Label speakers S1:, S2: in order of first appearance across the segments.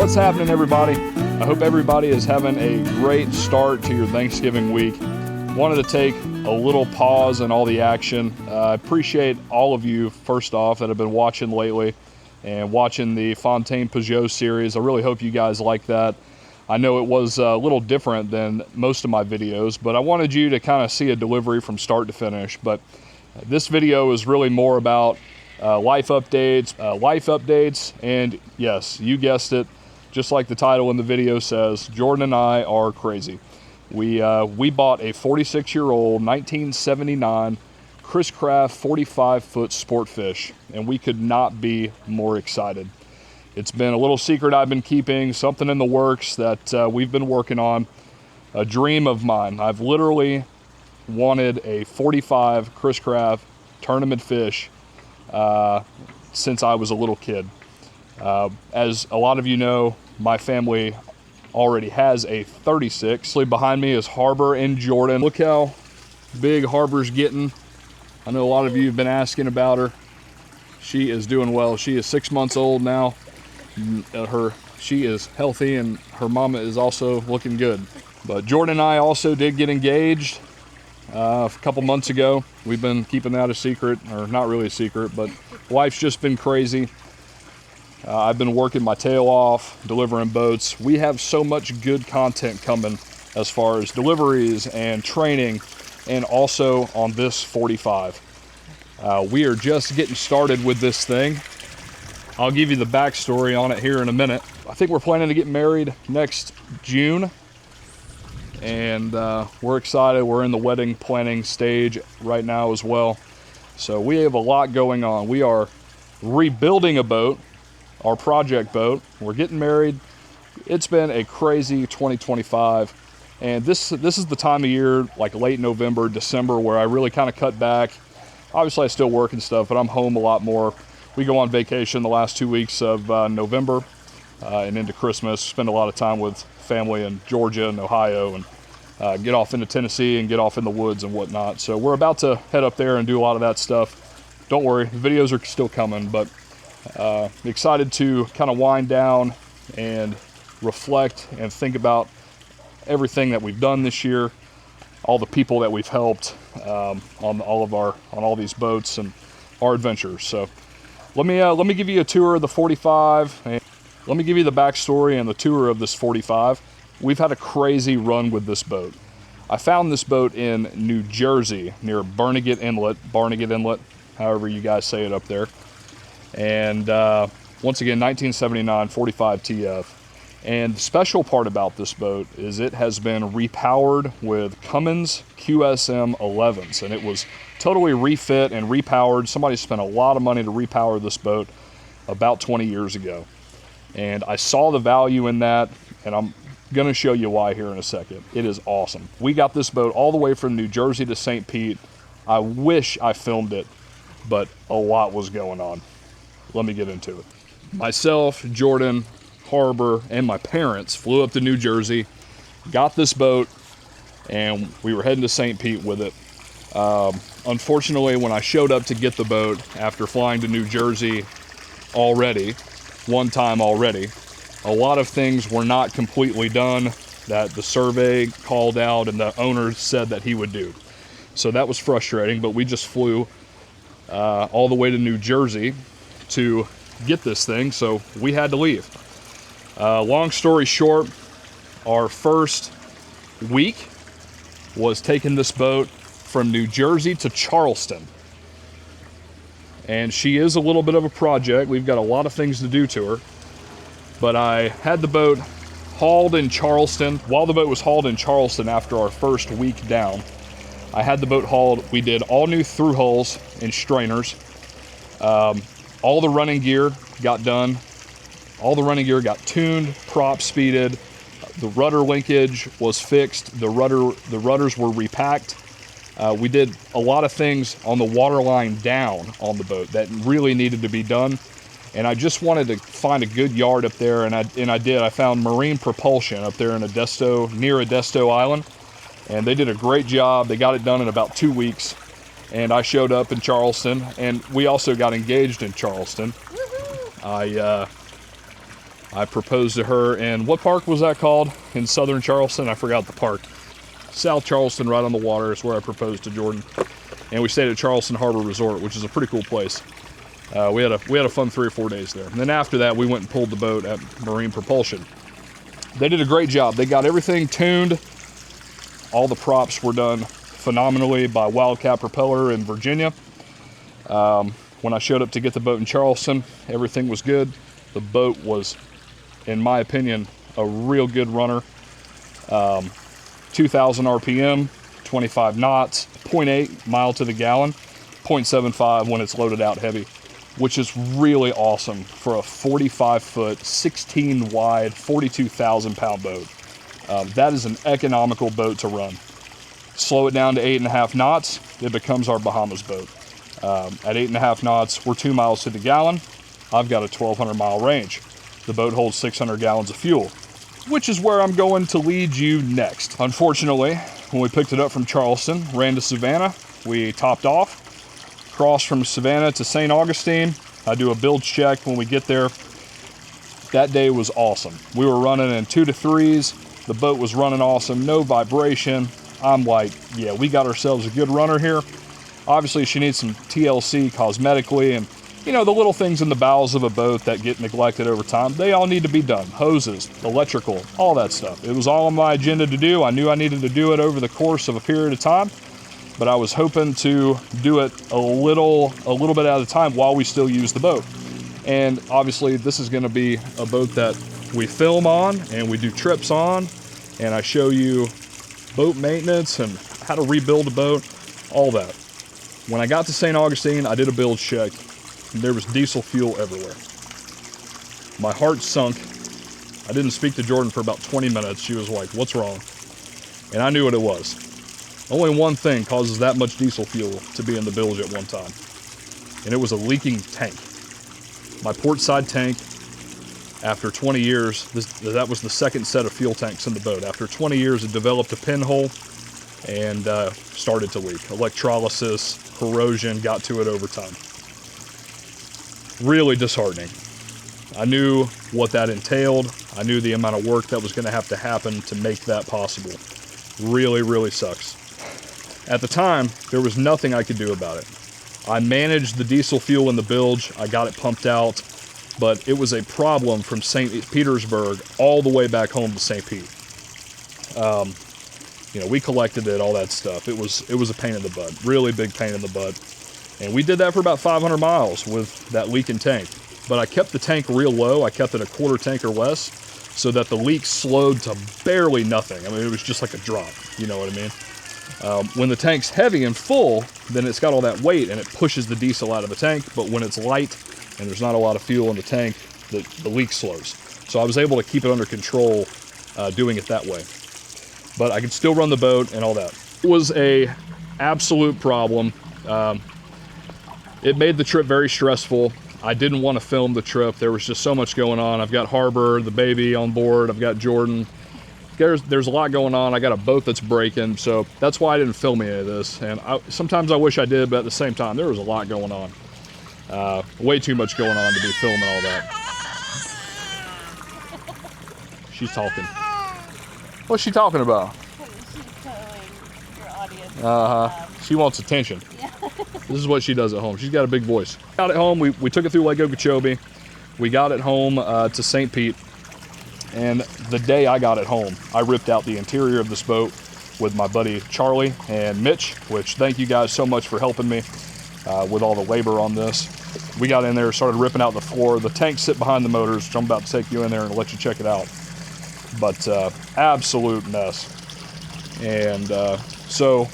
S1: What's happening, everybody? I hope everybody is having a great start to your Thanksgiving week. Wanted to take a little pause in all the action. I appreciate all of you, first off, that have been watching lately and watching the Fontaine Peugeot series. I really hope you guys like that. I know it was a little different than most of my videos, but I wanted you to kind of see a delivery from start to finish. But this video is really more about life updates, and yes, you guessed it, just like the title in the video says, Jordan and I are crazy. We bought a 46-year-old 1979 Chris Craft 45-foot Sportfish, and we could not be more excited. It's been a little secret I've been keeping, something in the works that we've been working on, a dream of mine. I've literally wanted a 45 Chris Craft tournament fish since I was a little kid. As a lot of you know, my family already has a 36. Behind me is Harbor and Jordan. Look how big Harbor's getting. I know a lot of you have been asking about her. She is doing well. She is 6 months old now. She is healthy, and her mama is also looking good. But Jordan and I also did get engaged a couple months ago. We've been keeping that a secret, or not really a secret, but life's just been crazy. I've been working my tail off, delivering boats. We have so much good content coming as far as deliveries and training, and also on this 45. We are just getting started with this thing. I'll give you the backstory on it here in a minute. I think we're planning to get married next June, and we're excited. We're in the wedding planning stage right now as well. So we have a lot going on. We are rebuilding a boat, our project boat. We're getting married. It's been a crazy 2025, and this is the time of year, like late November, December, where I really kind of cut back. Obviously I still work and stuff, but I'm home a lot more. We go on vacation the last 2 weeks of November and into Christmas, spend a lot of time with family in Georgia and Ohio, and get off into Tennessee and get off in the woods and whatnot. So we're about to head up there and do a lot of that stuff. Don't worry, the videos are still coming, but excited to kind of wind down and reflect and think about everything that we've done this year, all the people that we've helped on all these boats and our adventures. So let me give you a tour of the 45, and let me give you the backstory and the tour of this 45. We've had a crazy run with this boat. I found this boat in New Jersey near Barnegat Inlet, however you guys say it up there. And once again, 1979 45 TF. And the special part about this boat is it has been repowered with Cummins QSM 11s, and it was totally refit and repowered. Somebody spent a lot of money to repower this boat about 20 years ago. And I saw the value in that, and I'm going to show you why here in a second. It is awesome. We got this boat all the way from New Jersey to St. Pete. I wish I filmed it, but a lot was going on. Let me get into it. Myself, Jordan, Harbor, and my parents flew up to New Jersey, got this boat, and we were heading to St. Pete with it. Unfortunately, when I showed up to get the boat after flying to New Jersey one time already, a lot of things were not completely done that the survey called out and the owner said that he would do. So that was frustrating, but we just flew all the way to New Jersey to get this thing, so we had to leave. Long story short, our first week was taking this boat from New Jersey to Charleston. And she is a little bit of a project. We've got a lot of things to do to her. But I had the boat hauled in Charleston. While the boat was hauled in Charleston after our first week down, I had the boat hauled. We did all new through hulls and strainers. All the running gear got done. All the running gear got tuned, prop speeded. The rudder linkage was fixed. The rudders were repacked. We did a lot of things on the waterline down on the boat that really needed to be done. And I just wanted to find a good yard up there, and I did. I found Marine Propulsion up there in near Edisto Island, and they did a great job. They got it done in about 2 weeks, and I showed up in Charleston, and we also got engaged in Charleston. I I proposed to her in, what park was that called in southern Charleston? I forgot the park. South Charleston, right on the water, is where I proposed to Jordan. And we stayed at Charleston Harbor Resort, which is a pretty cool place. We had a fun 3 or 4 days there. And then after that, we went and pulled the boat at Marine Propulsion. They did a great job. They got everything tuned. All the props were done phenomenally by Wildcat Propeller in Virginia. When I showed up to get the boat in Charleston, everything was good. The boat was, in my opinion, a real good runner. 2,000 RPM, 25 knots, 0.8 mile to the gallon, 0.75 when it's loaded out heavy, which is really awesome for a 45-foot, 16 wide, 42,000 pound boat. That is an economical boat to run. Slow it down to 8.5 knots, it becomes our Bahamas boat. At 8.5 knots, we're 2 miles to the gallon. I've got a 1,200 mile range. The boat holds 600 gallons of fuel, which is where I'm going to lead you next. Unfortunately, when we picked it up from Charleston, ran to Savannah, we topped off, crossed from Savannah to St. Augustine. I do a build check when we get there. That day was awesome. We were running in 2 to 3s. The boat was running awesome, no vibration. I'm like, yeah, we got ourselves a good runner here. Obviously, she needs some TLC cosmetically, and you know, the little things in the bowels of a boat that get neglected over time, they all need to be done. Hoses, electrical, all that stuff. It was all on my agenda to do. I knew I needed to do it over the course of a period of time, but I was hoping to do it a little bit at a time while we still use the boat. And obviously, this is going to be a boat that we film on and we do trips on, and I show you boat maintenance and how to rebuild a boat, all that. When I got to St. Augustine, I did a build check. There was diesel fuel everywhere. My heart sunk. I didn't speak to Jordan for about 20 minutes. She was like, what's wrong? And I knew what it was. Only one thing causes that much diesel fuel to be in the bilge at one time. And it was a leaking tank. My port side tank, after 20 years, that was the second set of fuel tanks in the boat. After 20 years, it developed a pinhole and started to leak. Electrolysis, corrosion got to it over time. Really disheartening. I knew what that entailed. I knew the amount of work that was going to happen to make that possible. Really, really sucks. At the time, there was nothing I could do about it. I managed the diesel fuel in the bilge. I got it pumped out, but it was a problem from St. Petersburg all the way back home to St. Pete. You know, we collected it, all that stuff. It was a pain in the butt, really big pain in the butt. And we did that for about 500 miles with that leaking tank. But I kept the tank real low. I kept it a quarter tank or less so that the leak slowed to barely nothing. I mean, it was just like a drop, you know what I mean? When the tank's heavy and full, then it's got all that weight and it pushes the diesel out of the tank. But when it's light and there's not a lot of fuel in the tank, the leak slows. So I was able to keep it under control doing it that way. But I could still run the boat and all that. It was a absolute problem. It made the trip very stressful. I didn't want to film the trip. There was just so much going on. I've got Harbor, the baby on board. I've got Jordan. There's a lot going on. I got a boat that's breaking, so that's why I didn't film any of this. And sometimes I wish I did, but at the same time, there was a lot going on. Way too much going on to be filming all that. She's talking. What's she talking about?
S2: She's telling your audience.
S1: She wants attention.
S2: Yeah.
S1: This is what she does at home. She's got a big voice. Got it home. We took it through Lake Okeechobee. We got it home to St. Pete. And the day I got it home, I ripped out the interior of this boat with my buddy Charlie and Mitch, which thank you guys so much for helping me with all the labor on this. We got in there, started ripping out the floor. The tanks sit behind the motors, which I'm about to take you in there and let you check it out. But absolute mess. And so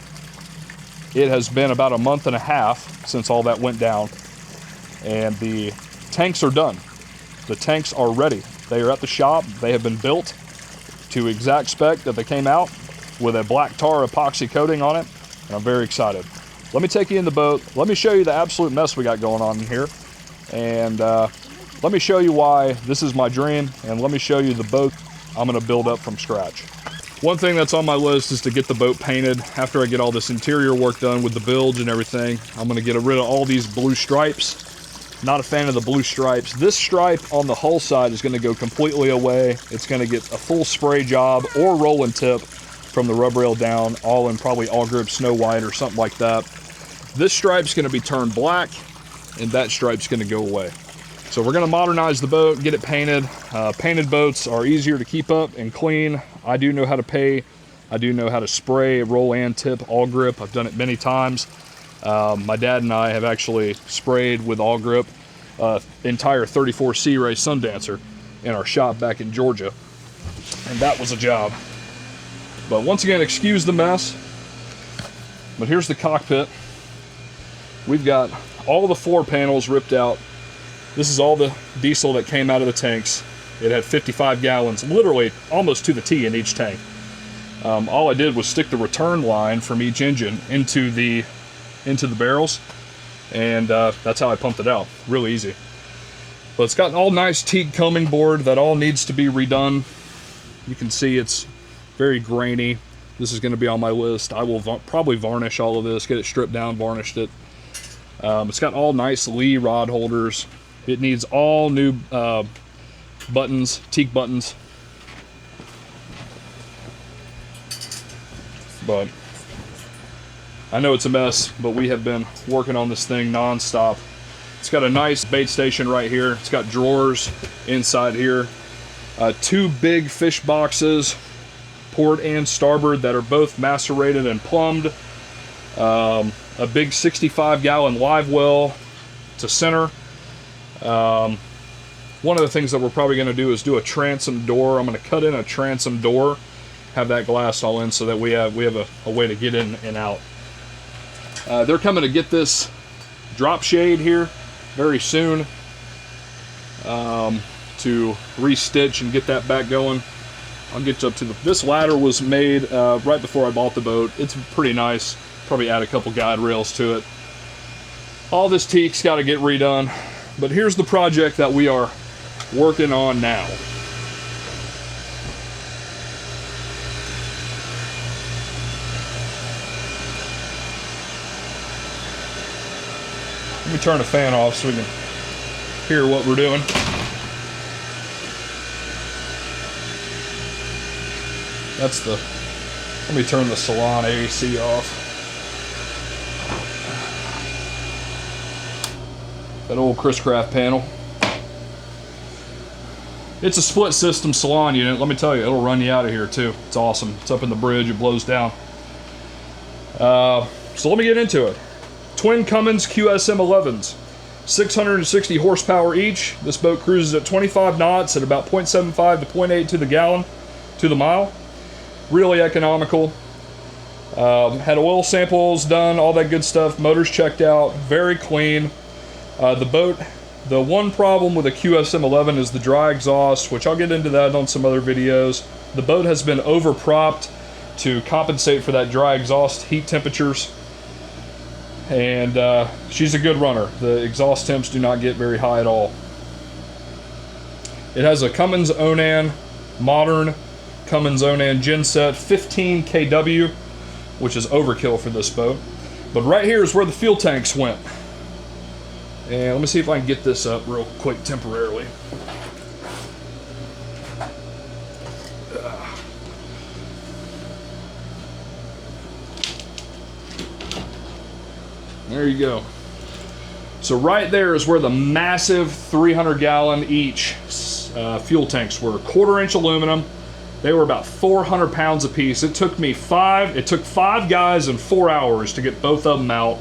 S1: it has been about a month and a half since all that went down, and the tanks are done. The tanks are ready. They are at the shop. They have been built to exact spec that they came out with a black tar epoxy coating on it, and I'm very excited. Let me take you in the boat. Let me show you the absolute mess we got going on in here, and let me show you why this is my dream, and let me show you the boat I'm going to build up from scratch. One thing that's on my list is to get the boat painted. After I get all this interior work done with the bilge and everything, I'm going to get rid of all these blue stripes Not a fan of the blue stripes. This stripe on the hull side is going to go completely away. It's going to get a full spray job or roll and tip from the rub rail down, all in probably all grip snow white or something like that. This stripe's going to be turned black, and that stripe's going to go away. So we're going to modernize the boat, get it painted. Painted boats are easier to keep up and clean. I do know how to pay. I do know how to spray, roll and tip all grip. I've done it many times. My dad and I have actually sprayed with all grip entire 34 Sea Ray Sundancer in our shop back in Georgia, and that was a job. But once again, excuse the mess, but here's the cockpit. We've got all the floor panels ripped out. This is all the diesel that came out of the tanks. It had 55 gallons, literally almost to the T in each tank. All I did was stick the return line from each engine into the barrels, and that's how I pumped it out. Really easy. But it's got an all nice teak combing board that all needs to be redone. You can see it's very grainy. This is going to be on my list. I will probably varnish all of this, get it stripped down, varnished it. It's got all nice Lee rod holders. It needs all new buttons, teak buttons. But I know it's a mess, but we have been working on this thing non-stop. It's got a nice bait station right here. It's got drawers inside here. 2 big fish boxes, port and starboard, that are both macerated and plumbed. A big 65-gallon live well to center. One of the things that we're probably going to do is do a transom door. I'm going to cut in a transom door, have that glassed all in so that we have a way to get in and out. They're coming to get this drop shade here very soon to restitch and get that back going. I'll get you up to this ladder was made right before I bought the boat. It's pretty nice. Probably add a couple guide rails to it. All this teak's got to get redone, but here's the project that we are working on now. Let me turn the fan off so we can hear what we're doing. Let me turn the salon AC off. That old Chris Craft panel. It's a split system salon unit. Let me tell you, it'll run you out of here too. It's awesome. It's up in the bridge, it blows down. So let me get into it. Twin Cummins QSM 11s, 660 horsepower each. This boat cruises at 25 knots at about 0.75 to 0.8 to the gallon to the mile. Really economical. Had oil samples done, all that good stuff. Motors checked out, very clean. The one problem with a QSM 11 is the dry exhaust, which I'll get into that on some other videos. The boat has been overpropped to compensate for that dry exhaust heat temperatures. And she's a good runner. The exhaust temps do not get very high at all. It has a Cummins Onan, modern Cummins Onan genset, 15 kW, which is overkill for this boat. But right here is where the fuel tanks went. And let me see if I can get this up real quick temporarily. There you go. So right there is where the massive 300-gallon each fuel tanks were. 1/4-inch aluminum. They were about 400 pounds a piece. It took 5 guys in 4 hours to get both of them out.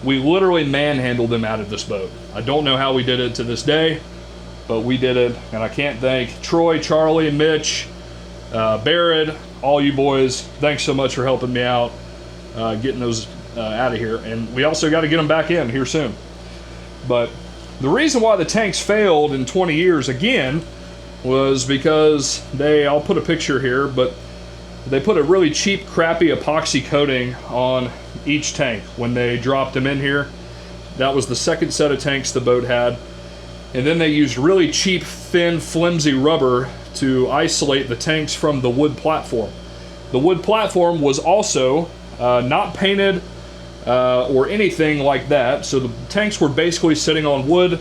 S1: We literally manhandled them out of this boat. I don't know how we did it to this day, but we did it. And I can't thank Troy, Charlie, Mitch, Barrett, all you boys. Thanks so much for helping me out getting those out of here. And we also got to get them back in here soon. But the reason why the tanks failed in 20 years again was because I'll put a picture here, but they put a really cheap, crappy epoxy coating on each tank when they dropped them in here. That was the second set of tanks the boat had. And then they used really cheap, thin, flimsy rubber to isolate the tanks from the wood platform. The wood platform was also not painted or anything like that. So the tanks were basically sitting on wood,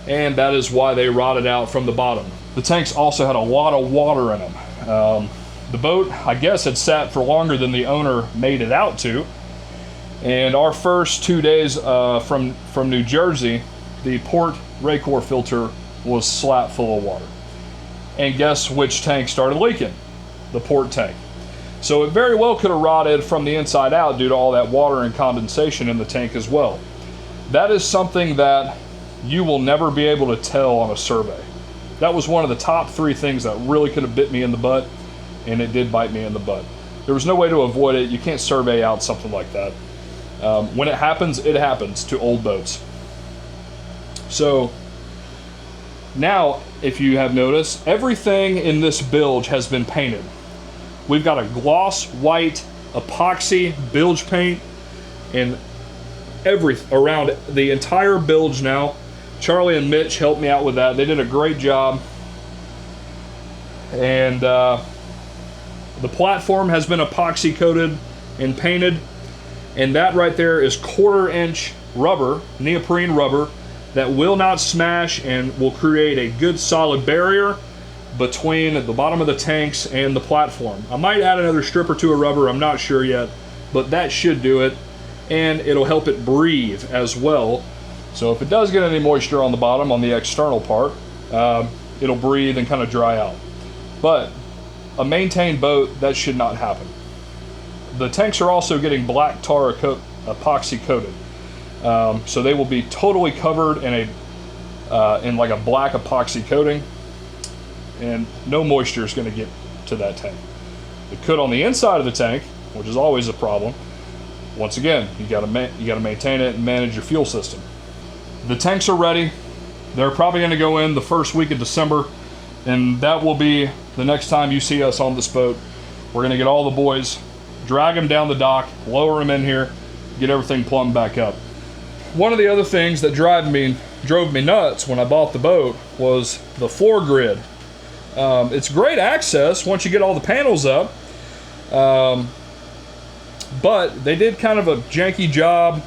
S1: and that is why they rotted out from the bottom. The tanks also had a lot of water in them. The boat, I guess, had sat for longer than the owner made it out to. And our first 2 days from New Jersey, the port Raycor filter was slap full of water. And guess which tank started leaking? The port tank. So it very well could have rotted from the inside out due to all that water and condensation in the tank as well. That is something that you will never be able to tell on a survey. That was one of the top 3 things that really could have bit me in the butt, and it did bite me in the butt. There was no way to avoid it. You can't survey out something like that. When it happens to old boats. So now, if you have noticed, everything in this bilge has been painted. We've got a gloss white epoxy bilge paint and around the entire bilge now. Charlie and Mitch helped me out with that. They did a great job. And the platform has been epoxy coated and painted. And that right there is 1/4 inch rubber, neoprene rubber, that will not smash and will create a good solid barrier between the bottom of the tanks and the platform. I might add another strip or 2 of rubber, I'm not sure yet, but that should do it. And it'll help it breathe as well. So if it does get any moisture on the bottom, on the external part, it'll breathe and kind of dry out. But a maintained boat, that should not happen. The tanks are also getting black tar epoxy coated. So they will be totally covered in like a black epoxy coating, and no moisture is going to get to that tank. It could on the inside of the tank, which is always a problem. Once again, you got to maintain it and manage your fuel system. The tanks are ready. They're probably going to go in the first week of December, and that will be the next time you see us on this boat. We're going to get all the boys, drag them down the dock, lower them in here, get everything plumbed back up. One of the other things that drove me nuts when I bought the boat was the floor grid. It's great access once you get all the panels up, but they did kind of a janky job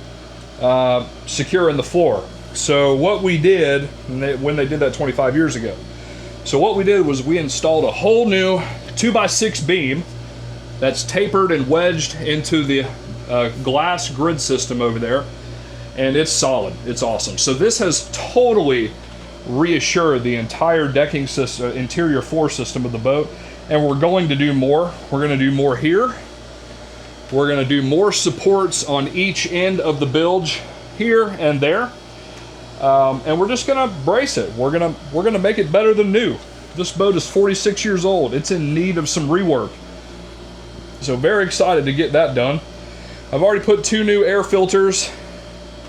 S1: securing the floor. So what we did, when they did that 25 years ago, so what we did was we installed a whole new 2x6 beam that's tapered and wedged into the glass grid system over there. And it's solid. It's awesome. So this has totally reassured the entire decking system, interior floor system of the boat. And we're going to do more. We're going to do more here. We're going to do more supports on each end of the bilge here and there. And we're just going to brace it. We're going to make it better than new. This boat is 46 years old. It's in need of some rework. So very excited to get that done. I've already put 2 new air filters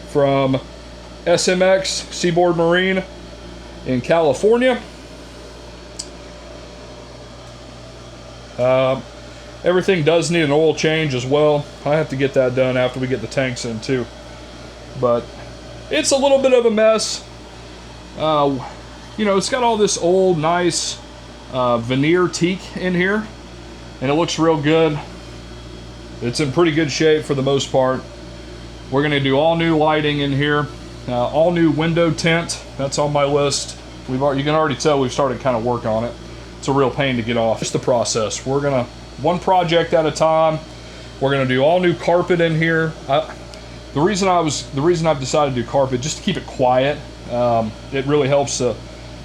S1: from SMX Seaboard Marine in California. Everything does need an oil change as well. I have to get that done after we get the tanks in too. But it's a little bit of a mess. You know, it's got all this old, nice veneer teak in here, and it looks real good. It's in pretty good shape for the most part. We're going to do all new lighting in here, all new window tint. That's on my list. You can already tell we've started kind of work on it. It's a real pain to get off. It's the process. We're going to, one project at a time. We're going to do all new carpet in here. The reason I've decided to do carpet, just to keep it quiet. It really helps to,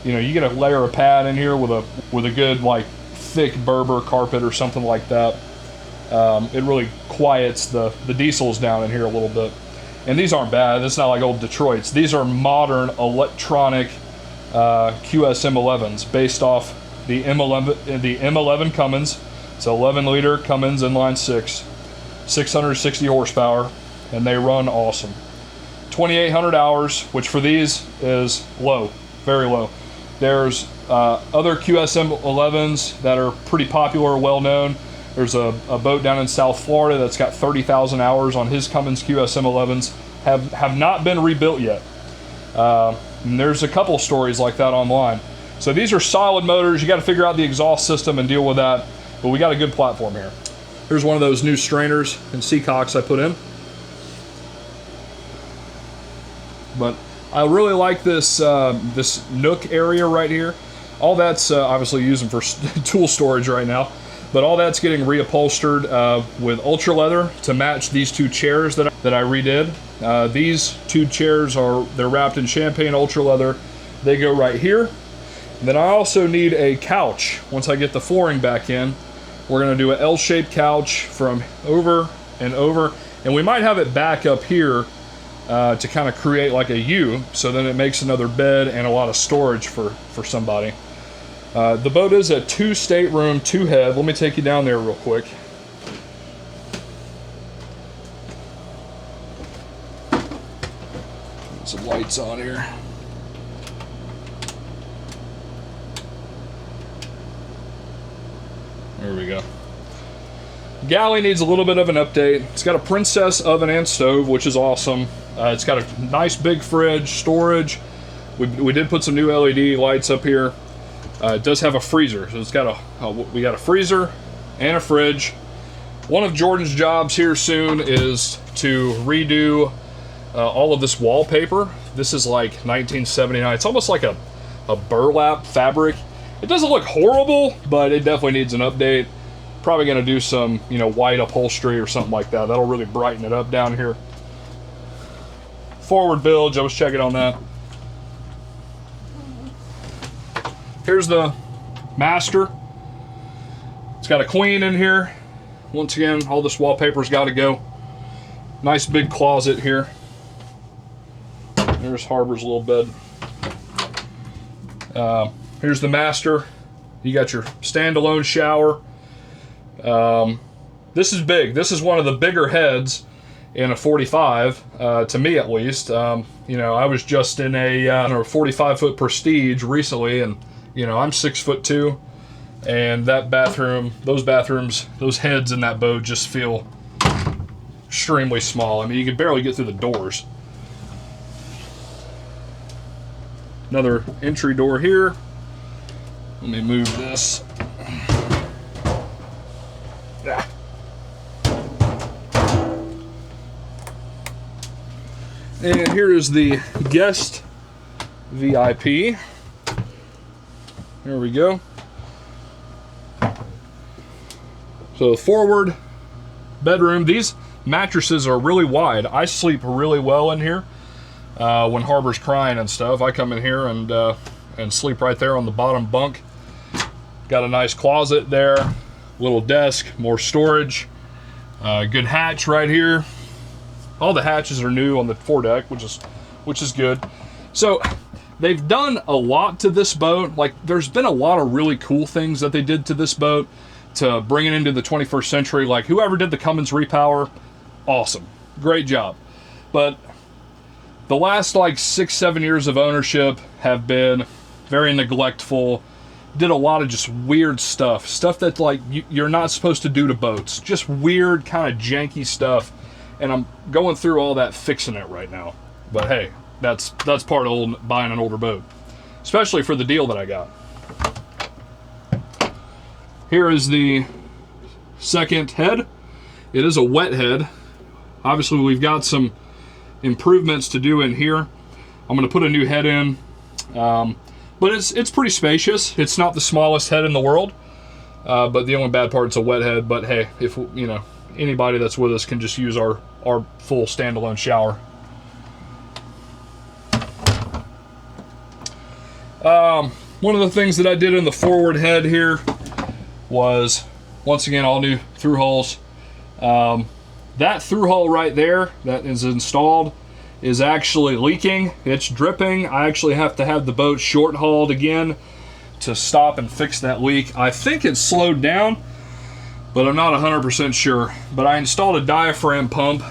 S1: you know, you get a layer of pad in here with a good like thick Berber carpet or something like that. It really quiets the diesels down in here a little bit. And these aren't bad. It's not like old Detroits. These are modern electronic QSM11s based off the M11 Cummins. It's 11-liter Cummins inline 6, 660 horsepower, and they run awesome. 2,800 hours, which for these is low, very low. There's other QSM11s that are pretty popular, well known. There's a boat down in South Florida that's got 30,000 hours on his Cummins QSM11s, have not been rebuilt yet. And there's a couple stories like that online. So these are solid motors. You got to figure out the exhaust system and deal with that. But we got a good platform here. Here's one of those new strainers and seacocks I put in. But I really like this this nook area right here. All that's obviously using for tool storage right now, but all that's getting reupholstered with ultra leather to match these two chairs that I redid. These two chairs they're wrapped in champagne ultra leather. They go right here. And then I also need a couch. Once I get the flooring back in, we're gonna do an L-shaped couch from over and over, and we might have it back up here to kind of create like a U, so then it makes another bed and a lot of storage for somebody. The boat is a 2 stateroom, 2 head. Let me take you down there real quick. Put some lights on here. There we go. Galley needs a little bit of an update. It's got a princess oven and stove, which is awesome. It's got a nice big fridge, storage. We did put some new LED lights up here. It does have a freezer, so it's got we got a freezer and a fridge. One of Jordan's jobs here soon is to redo all of this wallpaper. This is like 1979. It's almost like a burlap fabric. It doesn't look horrible, but it definitely needs an update. Probably going to do some, you know, white upholstery or something like that. That'll really brighten it up down here. Forward bilge, I was checking on that. Here's the master. It's got a queen in here. Once again, all this wallpaper's got to go. Nice big closet here. There's Harbor's little bed. Here's the master. You got your standalone shower. This is big. This is one of the bigger heads in a 45, to me at least. You know, I was just in a 45-foot Prestige recently, and you know, I'm 6'2", and that bathroom, those heads in that boat just feel extremely small. I mean, you can barely get through the doors. Another entry door here. Let me move this. Ah. And here is the guest VIP. There we go. So forward bedroom. These mattresses are really wide. I sleep really well in here. When Harbor's crying and stuff, I come in here and sleep right there on the bottom bunk. Got a nice closet there, little desk, more storage, good hatch right here. All the hatches are new on the foredeck, which is good. So they've done a lot to this boat. Like, there's been a lot of really cool things that they did to this boat to bring it into the 21st century. Like, whoever did the Cummins repower, awesome, great job. But the last like 6-7 years of ownership have been very neglectful. Did a lot of just weird stuff that like you're not supposed to do to boats. Just weird, kind of janky stuff. And I'm going through all that, fixing it right now. But hey, that's part of buying an older boat, especially for the deal that I got. Here is the second head. It is a wet head. Obviously, we've got some improvements to do in here. I'm going to put a new head in, but it's pretty spacious. It's not the smallest head in the world, but the only bad part is a wet head. But hey, if you know, anybody that's with us can just use our full standalone shower. One of the things that I did in the forward head here was, once again, all new through hulls. That through hull right there that is installed is actually leaking. It's dripping. I actually have to have the boat short hauled again to stop and fix that leak. I think it's slowed down, but I'm not 100% sure. But I installed a diaphragm pump.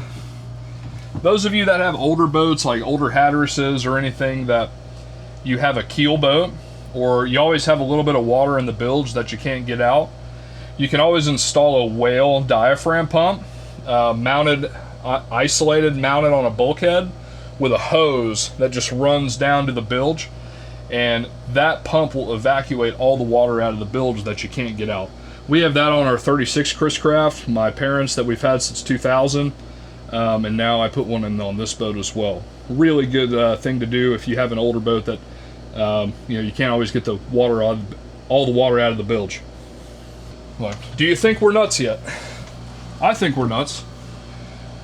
S1: Those of you that have older boats, like older Hatterases or anything that you have a keel boat, or you always have a little bit of water in the bilge that you can't get out, you can always install a whale diaphragm pump. Isolated, mounted on a bulkhead with a hose that just runs down to the bilge, and that pump will evacuate all the water out of the bilge that you can't get out. We have that on our 36 Chris Craft, my parents, that we've had since 2000. and now I put one in on this boat as well. Really good thing to do if you have an older boat that you know, you can't always get the water on, all the water out of the bilge. Like, do you think we're nuts yet? I think we're nuts,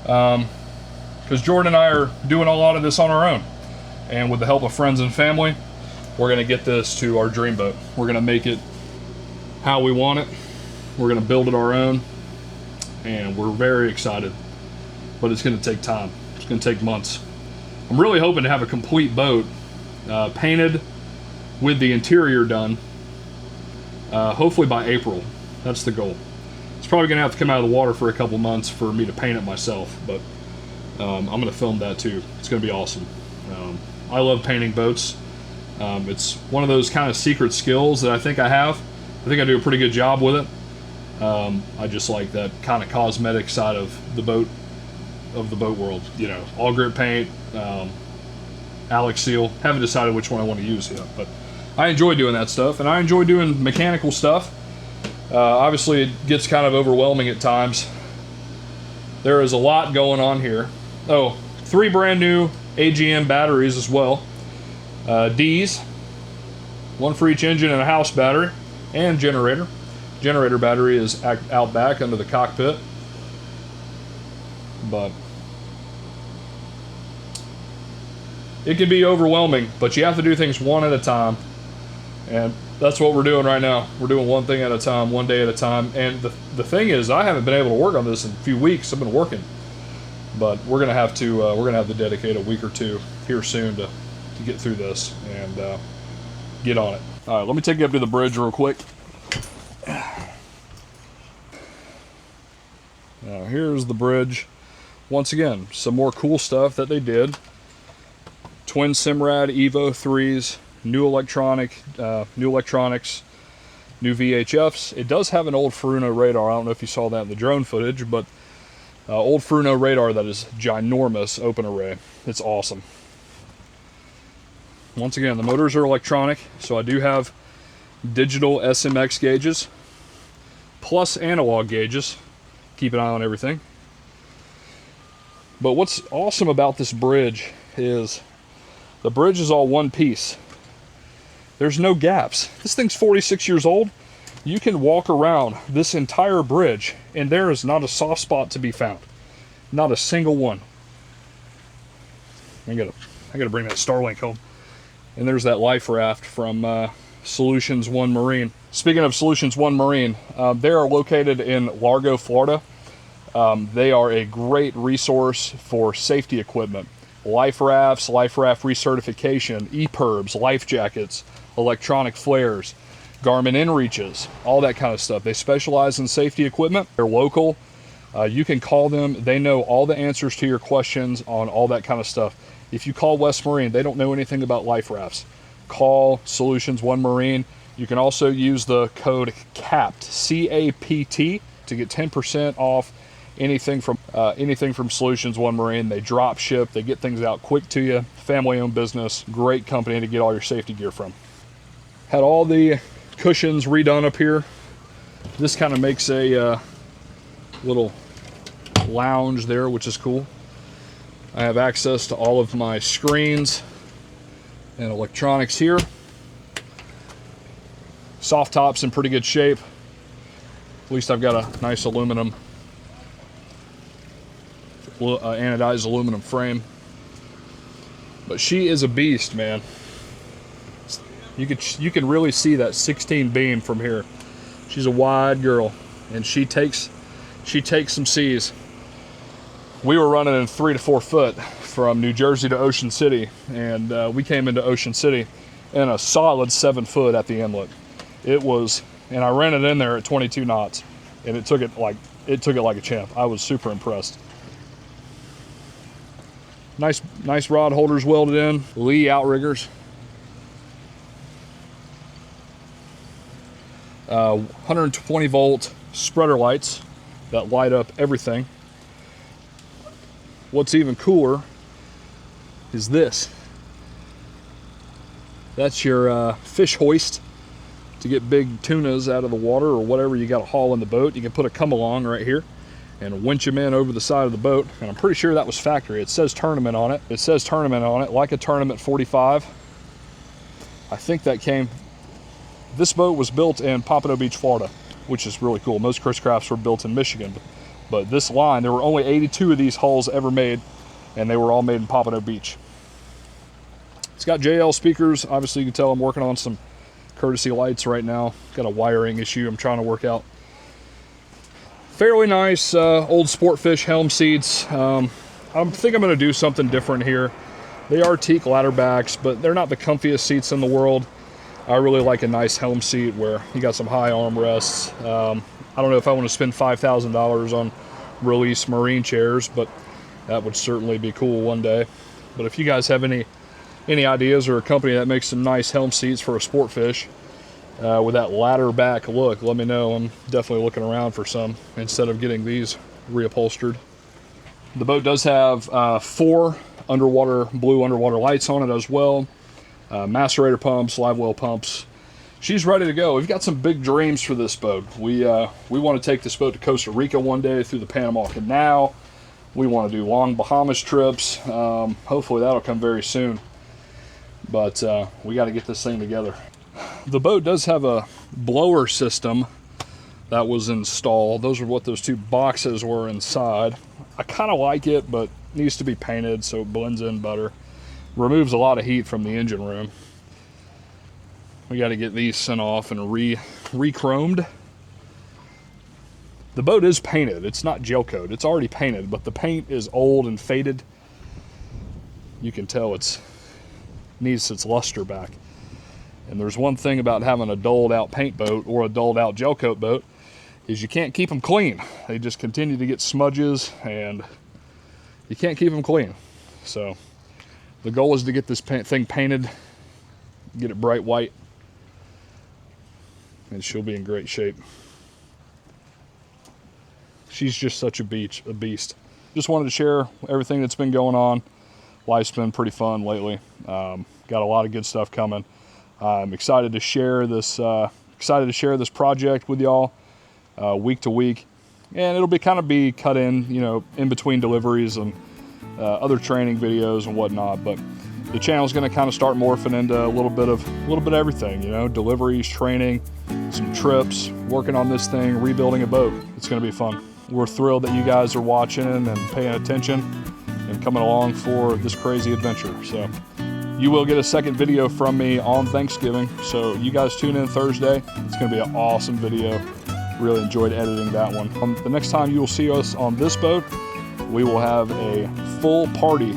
S1: because Jordan and I are doing a lot of this on our own, and with the help of friends and family, we're gonna get this to our dream boat. We're gonna make it how we want it. We're gonna build it our own, and we're very excited, but it's gonna take time. It's gonna take months. I'm really hoping to have a complete boat painted with the interior done, hopefully by April. That's the goal. It's probably gonna have to come out of the water for a couple months for me to paint it myself, but I'm gonna film that too. It's gonna be awesome. I love painting boats. It's one of those kind of secret skills that I think I have. I think I do a pretty good job with it. I just like that kind of cosmetic side of the boat world. You know, all grip paint, Alex seal. Haven't decided which one I want to use yet, but I enjoy doing that stuff, and I enjoy doing mechanical stuff. Obviously, it gets kind of overwhelming at times. There is a lot going on here. Oh, 3 brand new AGM batteries as well. D's, 1 for each engine and a house battery, and generator. Generator battery is out back under the cockpit. But it can be overwhelming, but you have to do things one at a time. And that's what we're doing right now. We're doing one thing at a time, one day at a time. And the thing is, I haven't been able to work on this in a few weeks. I've been working, but we're gonna have to dedicate a week or two here soon to get through this and get on it. All right, let me take you up to the bridge real quick. Now here's the bridge. Once again, some more cool stuff that they did. Twin Simrad Evo 3s, new electronics, new VHFs. It does have an old Furuno radar. I don't know if you saw that in the drone footage, but old Furuno radar that is ginormous, open array. It's awesome. Once again, the motors are electronic, so I do have digital SMX gauges, plus analog gauges. Keep an eye on everything. But what's awesome about this bridge is the bridge is all one piece. There's no gaps. This thing's 46 years old. You can walk around this entire bridge and there is not a soft spot to be found. Not a single one. I gotta bring that Starlink home. And there's that life raft from Solutions One Marine. Speaking of Solutions One Marine, they are located in Largo, Florida. They are a great resource for safety equipment. Life rafts, life raft recertification, EPIRBs, life jackets, electronic flares, Garmin inReaches, all that kind of stuff. They specialize in safety equipment. They're local. You can call them. They know all the answers to your questions on all that kind of stuff. If you call West Marine, they don't know anything about life rafts. Call Solutions One Marine. You can also use the code CAPT, C-A-P-T, to get 10% off anything from Solutions One Marine. They drop ship. They get things out quick to you. Family-owned business. Great company to get all your safety gear from. Had all the cushions redone up here. This kind of makes a little lounge there, which is cool. I have access to all of my screens and electronics here. Soft top's in pretty good shape. At least I've got a nice aluminum, anodized aluminum frame. But she is a beast, man. You can really see that 16 beam from here. She's a wide girl, and she takes some seas. We were running in 3 to 4 foot from New Jersey to Ocean City, and we came into Ocean City in a solid 7 foot at the inlet. It was, and I ran it in there at 22 knots, and it took it like a champ. I was super impressed. Nice rod holders welded in. Lee outriggers. 120 volt spreader lights that light up everything. What's even cooler is this. That's your fish hoist to get big tunas out of the water or whatever you got to haul in the boat. You can put a come along right here, and winch them in over the side of the boat. And I'm pretty sure that was factory. It says tournament on it. It says tournament on it, like a tournament 45. I think that came, this boat was built in Pompano Beach, Florida, which is really cool. Most Chris Crafts were built in Michigan, but this line, there were only 82 of these hulls ever made, and they were all made in Pompano Beach. It's got JL speakers. Obviously, you can tell I'm working on some courtesy lights right now. Got a wiring issue I'm trying to work out. Fairly nice old Sportfish helm seats. I think I'm going to do something different here. They are teak ladder backs, but they're not the comfiest seats in the world. I really like a nice helm seat where you got some high armrests. I don't know if I want to spend $5,000 on release marine chairs, but that would certainly be cool one day. But if you guys have any ideas or a company that makes some nice helm seats for a Sportfish with that ladder back look, let me know. I'm definitely looking around for some instead of getting these reupholstered. The boat does have 4 blue underwater lights on it as well. Macerator pumps, live well pumps. She's ready to go. We've got some big dreams for this boat. We want to take this boat to Costa Rica one day through the Panama Canal. We want to do long Bahamas trips. Hopefully that'll come very soon. But we got to get this thing together. The boat does have a blower system that was installed. Those are what those 2 boxes were inside. I kind of like it, but needs to be painted so it blends in better. Removes a lot of heat from the engine room. We got to get these sent off and re-chromed. The boat is painted. It's not gel coat. It's already painted, but the paint is old and faded. You can tell it needs its luster back. And there's one thing about having a dulled out paint boat or a dulled out gel coat boat is you can't keep them clean. They just continue to get smudges and you can't keep them clean. So the goal is to get this thing painted, get it bright white, and she'll be in great shape. She's just such a beast. Just wanted to share everything that's been going on. Life's been pretty fun lately. Got a lot of good stuff coming. I'm excited to share this project with y'all week to week, and it'll be kind of cut in, in between deliveries and other training videos and whatnot. But the channel's going to kind of start morphing into a little bit of everything, deliveries, training, some trips, working on this thing, rebuilding a boat. It's going to be fun. We're thrilled that you guys are watching and paying attention and coming along for this crazy adventure. So you will get a second video from me on Thanksgiving. So you guys tune in Thursday. It's going to be an awesome video. Really enjoyed editing that one. The next time you will see us on this boat, we will have a full party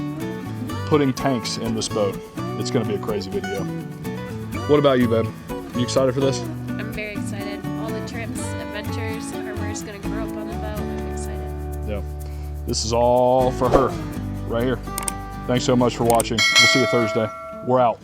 S1: putting tanks in this boat. It's going to be a crazy video. What about you, babe? You excited for this?
S2: I'm very excited. All the trips, adventures, Armor's going to grow up on the boat. I'm excited.
S1: Yeah. This is all for her right here. Thanks so much for watching. We'll see you Thursday. We're out.